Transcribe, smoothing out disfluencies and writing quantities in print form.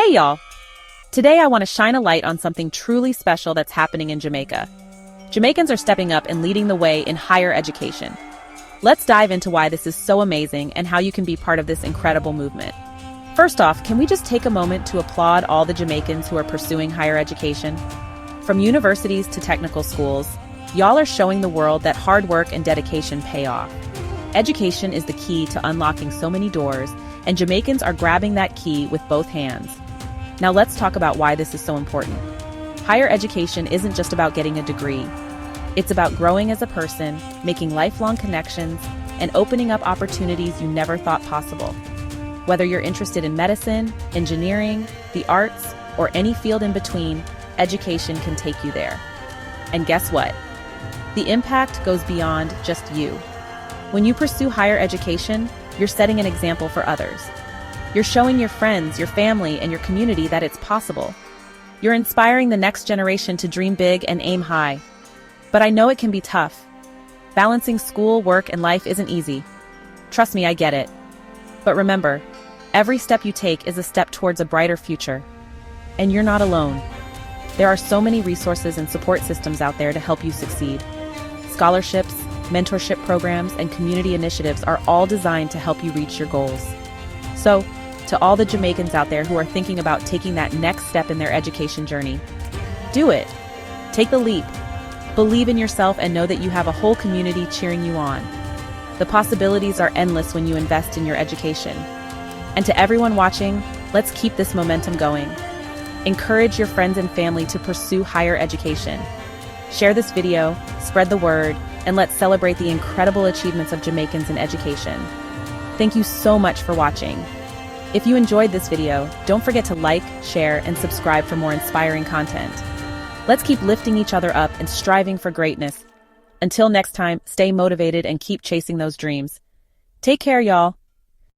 Hey y'all! Today I want to shine a light on something truly special that's happening in Jamaica. Jamaicans are stepping up and leading the way in higher education. Let's dive into why this is so amazing and how you can be part of this incredible movement. First off, can we just take a moment to applaud all the Jamaicans who are pursuing higher education? From universities to technical schools, y'all are showing the world that hard work and dedication pay off. Education is the key to unlocking so many doors, and Jamaicans are grabbing that key with both hands. Now let's talk about why this is so important. Higher education isn't just about getting a degree. It's about growing as a person, making lifelong connections, and opening up opportunities you never thought possible. Whether you're interested in medicine, engineering, the arts, or any field in between, education can take you there. And guess what? The impact goes beyond just you. When you pursue higher education, you're setting an example for others. You're showing your friends, your family, and your community that it's possible. You're inspiring the next generation to dream big and aim high. But I know it can be tough. Balancing school, work, and life isn't easy. Trust me, I get it. But remember, every step you take is a step towards a brighter future. And you're not alone. There are so many resources and support systems out there to help you succeed. Scholarships, mentorship programs, and community initiatives are all designed to help you reach your goals. So, to all the Jamaicans out there who are thinking about taking that next step in their education journey, do it. Take the leap. Believe in yourself and know that you have a whole community cheering you on. The possibilities are endless when you invest in your education. And to everyone watching, let's keep this momentum going. Encourage your friends and family to pursue higher education. Share this video, spread the word, and let's celebrate the incredible achievements of Jamaicans in education. Thank you so much for watching. If you enjoyed this video, don't forget to like, share, and subscribe for more inspiring content. Let's keep lifting each other up and striving for greatness. Until next time, stay motivated and keep chasing those dreams. Take care, y'all.